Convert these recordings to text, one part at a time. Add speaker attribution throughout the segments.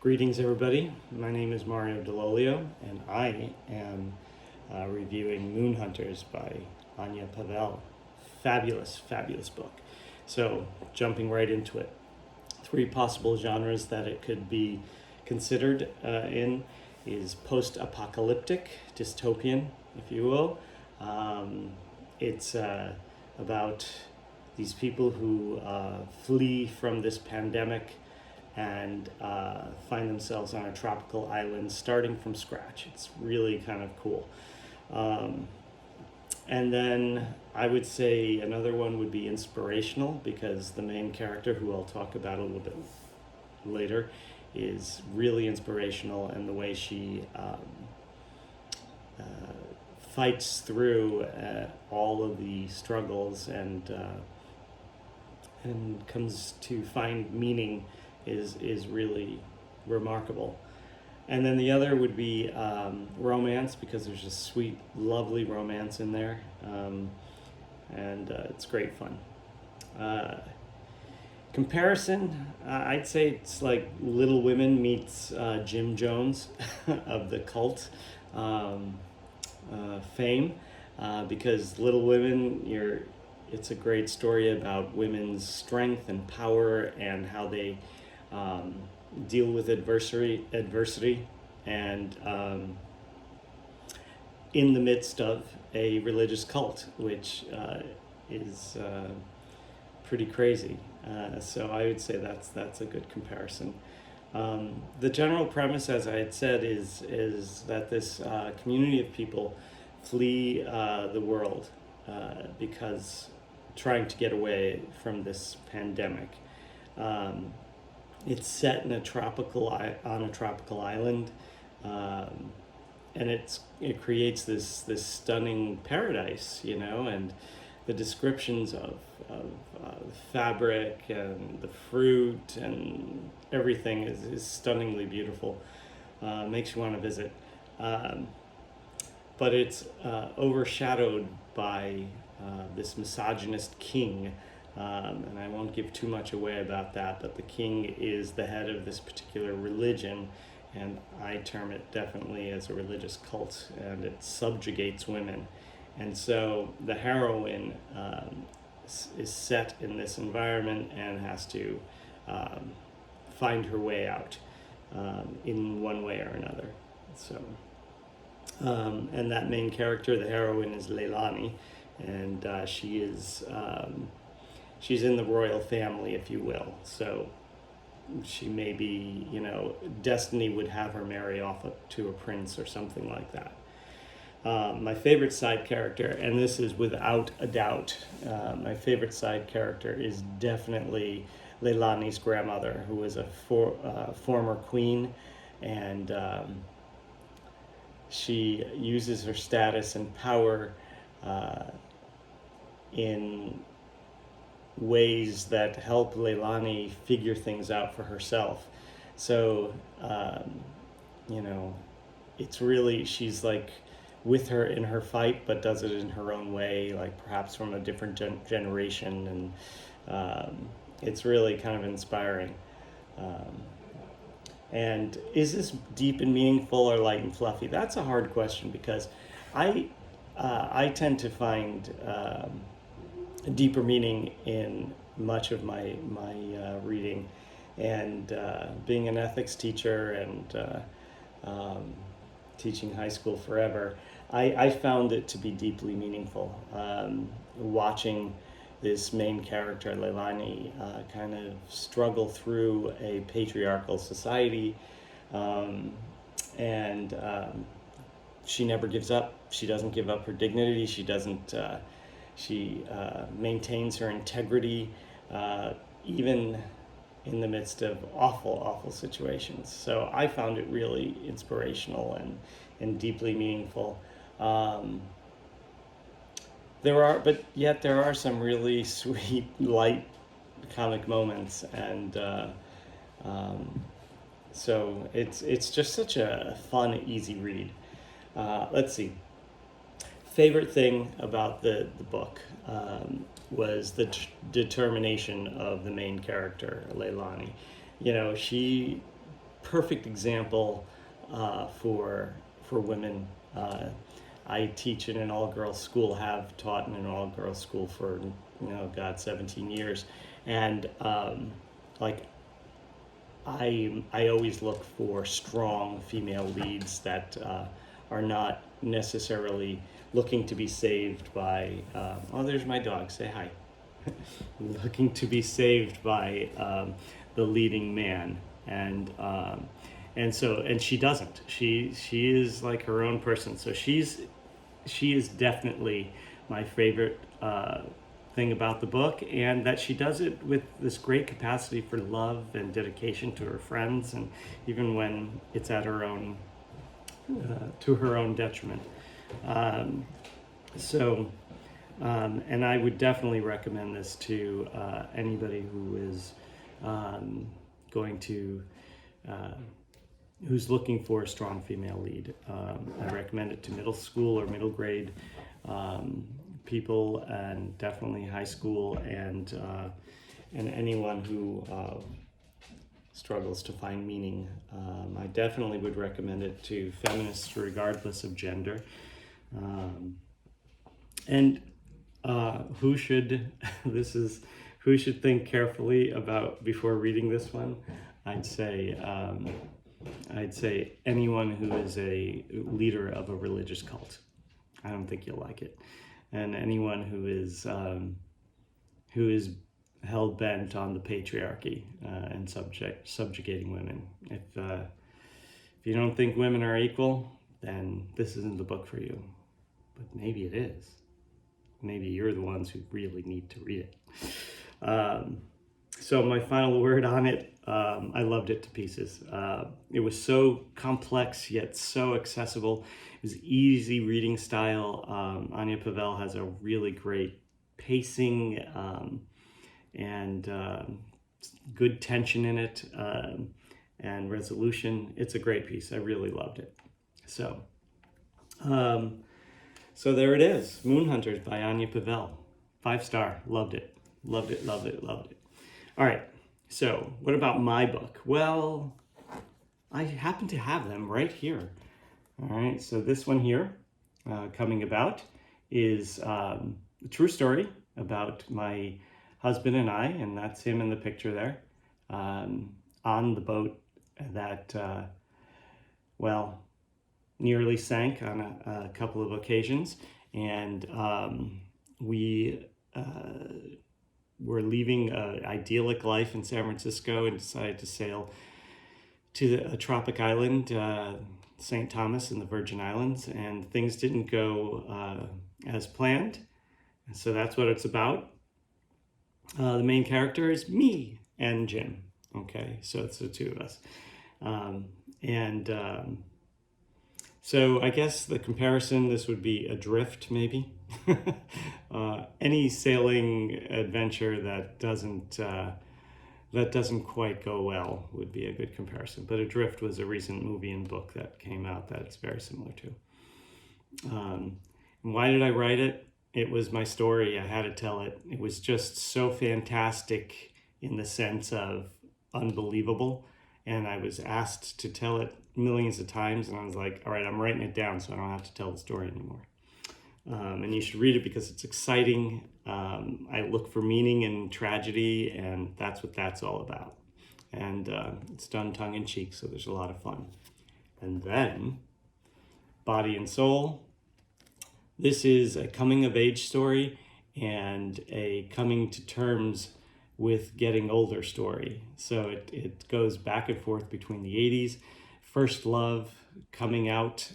Speaker 1: Greetings, everybody. My name is Mario Dell'Olio, and I am reviewing Moon Hunters by Anya Pavelle. Fabulous, fabulous book. So, jumping right into it. Three possible genres that it could be considered in is post-apocalyptic, dystopian, if you will. It's about these people who flee from this pandemic and find themselves on a tropical island starting from scratch. It's really kind of cool. And then I would say another one would be inspirational, because the main character, who I'll talk about a little bit later, is really inspirational, and the way she fights through all of the struggles and comes to find meaning is really remarkable. And then the other would be romance, because there's a sweet, lovely romance in there, and it's great fun. Comparison, I'd say it's like Little Women meets Jim Jones of the cult fame, because Little Women, it's a great story about women's strength and power and how they deal with adversity, and in the midst of a religious cult, which is pretty crazy. So I would say that's a good comparison. The general premise, as I had said, is that this community of people flee the world because trying to get away from this pandemic. It's set in on a tropical island, and it creates this stunning paradise, and the descriptions of the fabric and the fruit and everything is stunningly beautiful. Makes you want to visit, but it's overshadowed by this misogynist king. And I won't give too much away about that, but the king is the head of this particular religion, and I term it definitely as a religious cult, and it subjugates women. And so the heroine is set in this environment and has to find her way out in one way or another. So, and that main character, the heroine, is Leilani, and she is... she's in the royal family, if you will. So she may be, destiny would have her marry off to a prince or something like that. My favorite side character, and this is without a doubt, my favorite side character is definitely Leilani's grandmother, who was a former queen, and she uses her status and power in ways that help Leilani figure things out for herself. So, it's really, she's like with her in her fight, but does it in her own way, like perhaps from a different generation, and it's really kind of inspiring. And is this deep and meaningful or light and fluffy? That's a hard question, because I tend to find a deeper meaning in much of my reading, and being an ethics teacher and teaching high school forever, I found it to be deeply meaningful. Watching this main character, Leilani, kind of struggle through a patriarchal society, and she never gives up. She doesn't give up her dignity. She doesn't. She maintains her integrity, even in the midst of awful situations. So I found it really inspirational and deeply meaningful. There are some really sweet, light comic moments, and so it's just such a fun, easy read. Let's see. Favorite thing about the book was the determination of the main character, Leilani. She perfect example for women. I teach in an all-girls school, have taught in an all-girls school for 17 years, and like I always look for strong female leads that are not necessarily looking to be saved by. Oh, there's my dog. Say hi. Looking to be saved by the leading man, and she doesn't. She is like her own person. So she is definitely my favorite thing about the book, and that she does it with this great capacity for love and dedication to her friends, and even when it's at her own to her own detriment. And I would definitely recommend this to anybody who is going to who's looking for a strong female lead. I recommend it to middle school or middle grade people, and definitely high school, and anyone who struggles to find meaning. I definitely would recommend it to feminists regardless of gender. And who should who should think carefully about before reading this one? I'd say anyone who is a leader of a religious cult. I don't think you'll like it. And anyone who is hell bent on the patriarchy and subjugating women. If you don't think women are equal, then this isn't the book for you. But maybe it is. Maybe you're the ones who really need to read it. So my final word on it, I loved it to pieces. It was so complex yet so accessible. It was easy reading style. Anya Pavelle has a really great pacing and good tension in it and resolution. It's a great piece. I really loved it. So there it is, Moon Hunters by Anya Pavelle. 5-star, loved it. Loved it, loved it, loved it. All right, so what about my book? Well, I happen to have them right here. All right, so this one here, Coming About, is a true story about my husband and I, and that's him in the picture there, on the boat that, nearly sank on a couple of occasions. And we were leaving an idyllic life in San Francisco and decided to sail to a tropic island, St. Thomas in the Virgin Islands, and things didn't go as planned. And so that's what it's about. The main character is me and Jim. Okay, so it's the two of us. So I guess the comparison, this would be adrift, maybe. Any sailing adventure that doesn't quite go well would be a good comparison. But Adrift was a recent movie and book that came out that it's very similar to. And why did I write it? It was my story. I had to tell it. It was just so fantastic in the sense of unbelievable. And I was asked to tell it millions of times, and I was like, all right, I'm writing it down so I don't have to tell the story anymore. And you should read it because it's exciting. I look for meaning in tragedy, and that's what that's all about. And it's done tongue-in-cheek, so there's a lot of fun. And then, Body and Soul. This is a coming-of-age story and a coming-to-terms with getting older story. So it goes back and forth between the 80s, first love, coming out.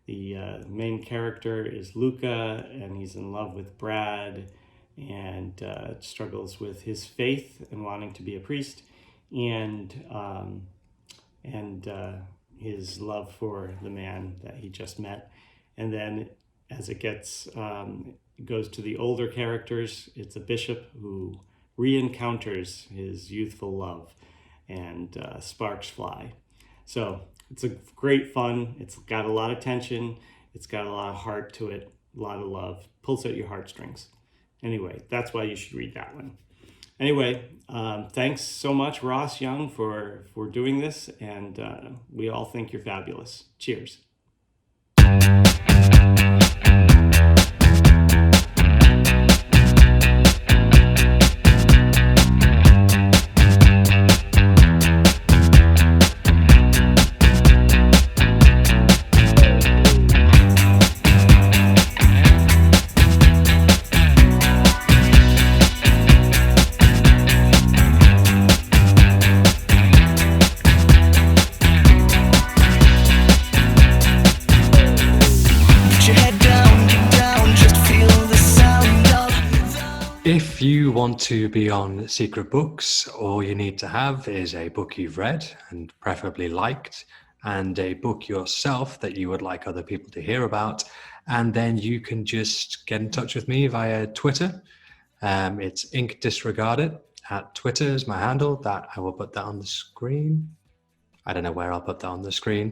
Speaker 1: The main character is Luca, and he's in love with Brad, and struggles with his faith and wanting to be a priest, and his love for the man that he just met. And then as it goes to the older characters, it's a bishop who re-encounters his youthful love, and sparks fly. So it's a great fun. It's got a lot of tension. It's got a lot of heart to it, a lot of love, pulls at your heartstrings. Anyway, that's why you should read that one. Anyway, thanks so much, Ross Young, for doing this, and we all think you're fabulous. Cheers.
Speaker 2: If you want to be on Secret Books, all you need to have is a book you've read and preferably liked, and a book yourself that you would like other people to hear about. And then you can just get in touch with me via Twitter. It's Ink Disregarded at Twitter is my handle. That I will put that on the screen. I don't know where I'll put that on the screen.